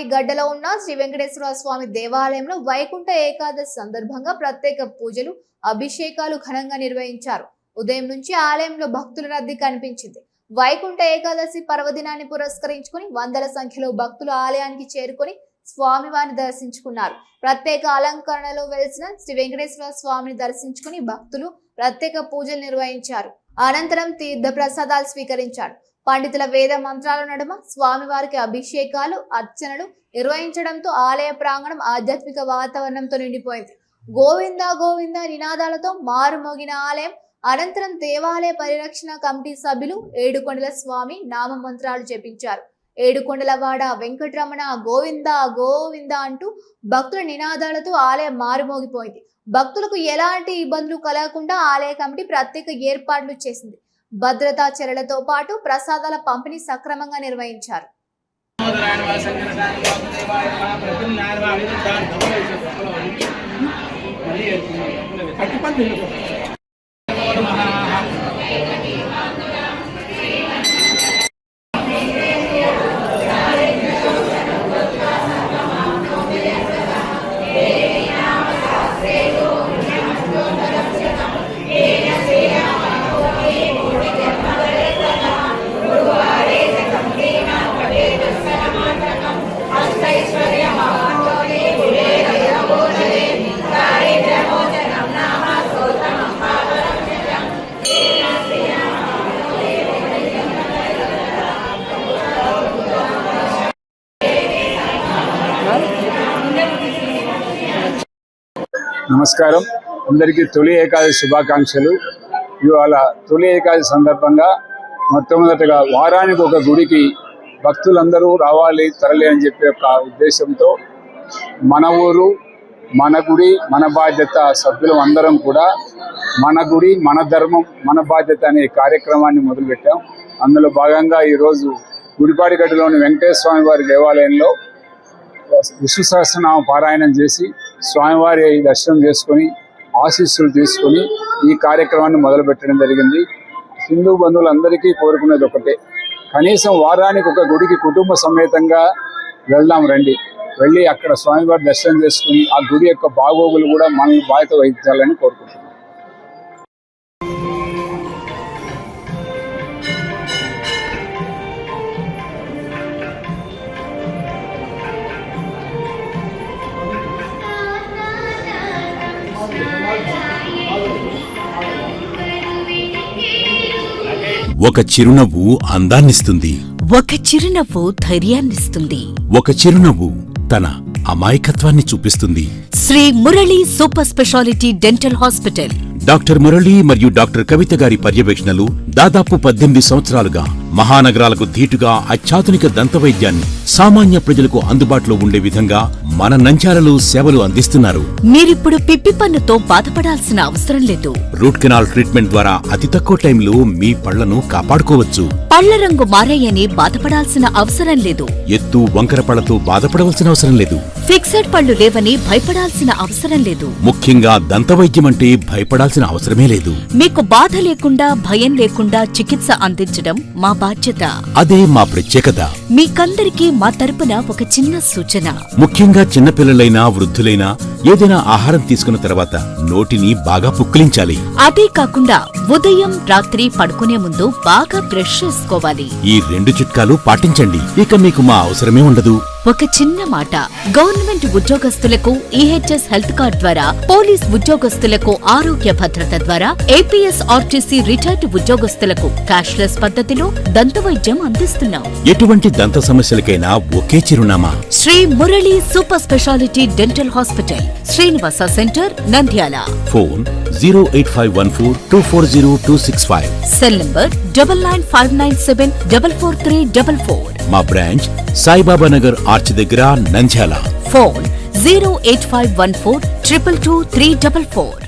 గుడిపాటి గడ్డలో ఉన్న శ్రీ వెంకటేశ్వర స్వామి దేవాలయంలో వైకుంఠ ఏకాదశి సందర్భంగా ప్రత్యేక పూజలు అభిషేకాలు ఘనంగా నిర్వహించారు. ఉదయం నుంచి ఆలయంలో భక్తుల రద్దీ కనిపించింది. వైకుంఠ ఏకాదశి పర్వదినాన్ని పురస్కరించుకుని వందల సంఖ్యలో భక్తులు ఆలయానికి చేరుకొని స్వామివారిని దర్శించుకున్నారు. ప్రత్యేక అలంకరణలో వెలిసిన శ్రీ వెంకటేశ్వర స్వామిని దర్శించుకుని భక్తులు ప్రత్యేక పూజలు నిర్వహించారు. అనంతరం తీర్థ ప్రసాదాలు స్వీకరించారు. పండితుల వేద మంత్రాల నడుమ స్వామివారికి అభిషేకాలు అర్చనలు నిర్వహించడంతో ఆలయ ప్రాంగణం ఆధ్యాత్మిక వాతావరణంతో నిండిపోయింది. గోవింద గోవింద నినాదాలతో మారుమోగిన ఆలయం. అనంతరం దేవాలయ పరిరక్షణ కమిటీ సభ్యులు ఏడుకొండల స్వామి నామ మంత్రాలు జపించారు. ఏడుకొండలవాడ వెంకటరమణ గోవింద గోవింద అంటూ భక్తుల నినాదాలతో ఆలయం మారుమోగిపోయింది. భక్తులకు ఎలాంటి ఇబ్బందులు కలగకుండా ఆలయ కమిటీ ప్రత్యేక ఏర్పాట్లు చేసింది. భద్రతా చర్యలతో పాటు ప్రసాదాల పంపిణీ సక్రమంగా నిర్వహించారు. నమస్కారం. అందరికీ తొలి ఏకాదశి శుభాకాంక్షలు. ఇవాళ తొలి ఏకాదశి సందర్భంగా మొట్టమొదటిగా వారానికి ఒక గుడికి భక్తులందరూ రావాలి తరలి అని చెప్పే ఒక ఉద్దేశంతో మన ఊరు మన గుడి మన బాధ్యత సభ్యులం అందరం కూడా మన గుడి మన ధర్మం మన బాధ్యత అనే కార్యక్రమాన్ని మొదలుపెట్టాం. అందులో భాగంగా ఈరోజు గుడిపాటి గడ్డలోని వెంకటేశ్వర స్వామి వారి దేవాలయంలో విష్ణు సహస్రనామ పారాయణం చేసి స్వామివారి దర్శనం చేసుకొని ఆశీస్సులు తీసుకొని ఈ కార్యక్రమాన్ని మొదలుపెట్టడం జరిగింది. హిందూ బంధువులందరికీ కోరుకునేది ఒకటే, కనీసం వారానికి ఒక గుడికి కుటుంబ సమేతంగా వెళ్దాం రండి. వెళ్ళి అక్కడ స్వామివారి దర్శనం చేసుకుని ఆ గుడి యొక్క బాగోగులు కూడా మనం బాధ్యత వహించాలని కోరుకుంటున్నాం. ఒక చిరునవ్వు అందాన్నిస్తుంది. ఒక చిరునవ్వు ధైర్యాన్నిస్తుంది. ఒక చిరునవ్వు తన అమాయకత్వాన్ని చూపిస్తుంది. Shri Murali super speciality dental hospital. Doctor Murali మరియు డాక్టర్ కవిత గారి పర్యవేక్షణలు దాదాపు 18 సంవత్సరాలుగా మహానగరాలకు ధీటుగా అత్యాధునిక దంతవైద్యాన్ని సామాన్య ప్రజలకు అందుబాటులో ఉండే విధంగా మన నంద్యాలలో సేవలు అందిస్తున్నారు. మీరిప్పుడు పిప్పి పన్నుతో బాధపడాల్సిన అవసరం లేదు. రూట్ కెనాల్ ట్రీట్మెంట్ ద్వారా అతి తక్కువ టైంలో మీ పళ్లను కాపాడుకోవచ్చు. పళ్ల రంగు మారాయని బాధపడాల్సిన అవసరం లేదు. ఎత్తు వంకర పళ్లతో బాధపడవలసిన అవసరం లేదు. ఫిక్సెడ్ పళ్లు లేవని భయపడాల్సిన అవసరం లేదు. ముఖ్యంగా దంతవైద్యం అంటే భయపడాల్సిన అవసరమే లేదు. మీకు బాధ లేకుండా భయం లేకుండా చికిత్స అందించడం మా బాధ్యత. అదే మా ప్రత్యేకత. మీకందరికీ మా తరపున ఒక చిన్న సూచన. ముఖ్యంగా చిన్నపిల్లలైనా వృద్ధులైనా ఏదైనా ఆహారం తీసుకున్న తర్వాత నోటిని బాగా పుక్కిలించాలి. అదే కాకుండా ఉదయం రాత్రి పడుకునే ముందు బాగా బ్రష్ చేసుకోవాలి. ఈ 2 చిట్కాలు పాటించండి, ఇక మీకు మా అవసరమే ఉండదు. ఒక చిన్న మాట, గవర్నమెంట్ ఉద్యోగస్తులకు ఈహెచ్ఎస్ హెల్త్ కార్డ్ ద్వారా, పోలీస్ ఉద్యోగస్తులకు ఆరోగ్య భద్రత ద్వారా, ఏపీఎస్ ఆర్టీసీ రిటైర్డ్ ఉద్యోగస్తులకు క్యాష్లెస్ పద్ధతిలో దంతవైద్యం అందిస్తున్నాం. ఎటువంటి దంత సమస్యలకైనా ఒకే చిరునామా, Shri Murali super speciality dental hospital, Srinivasa centre, Nandyal. Phone 08514240265. Cell number 9959744344. మా బ్రాంచ్ సాయిబాబా నగర్ ఆర్చ్ దగ్గర, నంద్యాల. ఫోన్ 08514222344.